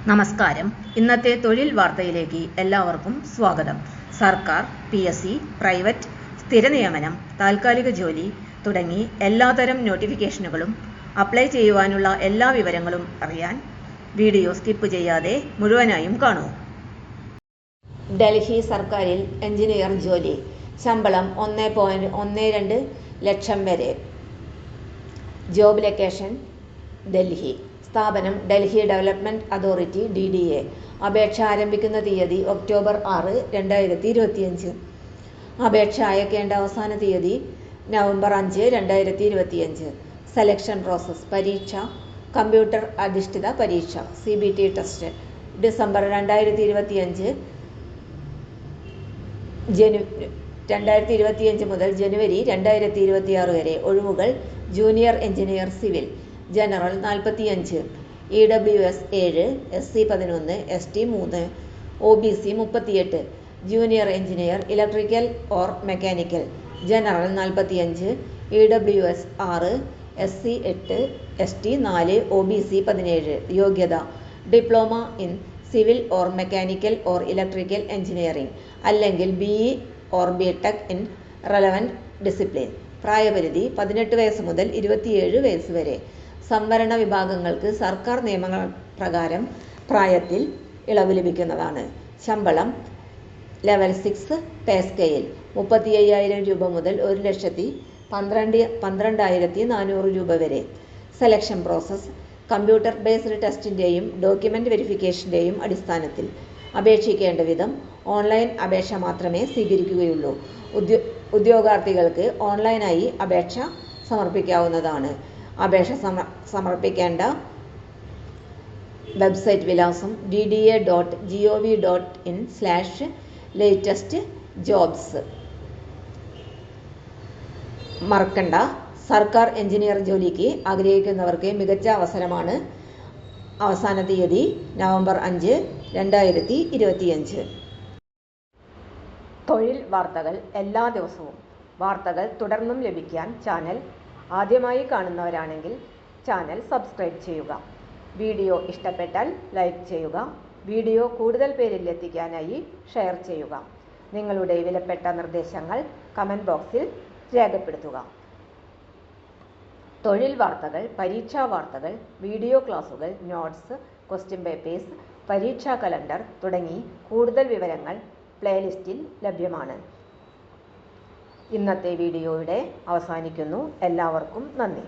നമസ്കാരം. ഇന്നത്തെ തൊഴിൽ വാർത്തയിലേക്ക് എല്ലാവർക്കും സ്വാഗതം. സർക്കാർ, PSC, പ്രൈവറ്റ്, സ്ഥിര നിയമനം, താൽക്കാലിക ജോലി തുടങ്ങി എല്ലാതരം നോട്ടിഫിക്കേഷനുകളും അപ്ലൈ ചെയ്യുവാനുള്ള എല്ലാ വിവരങ്ങളും അറിയാൻ വീഡിയോ സ്കിപ്പ് ചെയ്യാതെ മുഴുവനായും കാണൂ. ഡൽഹി സർക്കാരിൽ എഞ്ചിനീയർ ജോലി. ശമ്പളം 1.12 ലക്ഷം വരെ. Job location Delhi. സ്ഥാപനം ഡൽഹി ഡെവലപ്മെന്റ് അതോറിറ്റി DDA. അപേക്ഷ ആരംഭിക്കുന്ന തീയതി ഒക്ടോബർ 6, 2025. അപേക്ഷ അയക്കേണ്ട അവസാന തീയതി നവംബർ 5, 2025. Selection process. പരീക്ഷ കമ്പ്യൂട്ടർ അധിഷ്ഠിത പരീക്ഷ CBT ടെസ്റ്റ്. ഡിസംബർ 2025 മുതൽ ജനുവരി 2026 വരെ. ഒഴിവുകൾ junior engineer civil, general 45, EWS 7, SC 11, ST 3, OBC 38. Junior engineer electrical or mechanical, general 45, EWS 6, SC 8, ST 4, OBC 17. യോഗ്യത diploma in civil or mechanical or electrical engineering അല്ലെങ്കിൽ BE or BTech in relevant discipline. പ്രായപരിധി 18 വയസ്സ് മുതൽ 27 വയസ്സ് വരെ. സംവരണ വിഭാഗങ്ങൾക്ക് സർക്കാർ നിയമങ്ങൾ പ്രകാരം പ്രായത്തിൽ ഇളവ് ലഭിക്കുന്നതാണ്. ശമ്പളം ലെവൽ 6 പേ സ്കെയിൽ 35,000 രൂപ മുതൽ 1,12,400 രൂപ വരെ. സെലക്ഷൻ പ്രോസസ് കമ്പ്യൂട്ടർ ബേസ്ഡ് ടെസ്റ്റിൻ്റെയും ഡോക്യുമെൻ്റ് വെരിഫിക്കേഷൻ്റെയും അടിസ്ഥാനത്തിൽ. അപേക്ഷിക്കേണ്ട വിധം ഓൺലൈൻ അപേക്ഷ മാത്രമേ സ്വീകരിക്കുകയുള്ളൂ. ഉദ്യോഗാർത്ഥികൾക്ക് ഓൺലൈനായി അപേക്ഷ സമർപ്പിക്കാവുന്നതാണ്. അപേക്ഷ സമർപ്പിക്കേണ്ട വെബ്സൈറ്റ് വിലാസം dda.gov.in/latestjobs. മറക്കണ്ട, സർക്കാർ എഞ്ചിനീയർ ജോലിക്ക് ആഗ്രഹിക്കുന്നവർക്ക് മികച്ച അവസരമാണ്. അവസാന തീയതി നവംബർ 5, 2025. തൊഴിൽ വാർത്തകൾ എല്ലാ ദിവസവും. വാർത്തകൾ തുടർന്നും ലഭിക്കാൻ ചാനൽ ആദ്യമായി കാണുന്നവരാണെങ്കിൽ ചാനൽ സബ്സ്ക്രൈബ് ചെയ്യുക. വീഡിയോ ഇഷ്ടപ്പെട്ടാൽ ലൈക്ക് ചെയ്യുക. വീഡിയോ കൂടുതൽ പേരിൽ എത്തിക്കാനായി ഷെയർ ചെയ്യുക. നിങ്ങളുടെ വിലപ്പെട്ട നിർദ്ദേശങ്ങൾ കമൻറ്റ് ബോക്സിൽ രേഖപ്പെടുത്തുക. തൊഴിൽ വാർത്തകൾ, പരീക്ഷാ വാർത്തകൾ, വീഡിയോ ക്ലാസുകൾ, നോട്ട്സ്, ക്വസ്റ്റ്യൻ പേപ്പേഴ്സ്, പരീക്ഷാ കലണ്ടർ തുടങ്ങി കൂടുതൽ വിവരങ്ങൾ പ്ലേലിസ്റ്റിൽ ലഭ്യമാണ്. ഇന്നത്തെ വീഡിയോയുടെ അവസാനിക്കുന്നു. എല്ലാവർക്കും നന്ദി.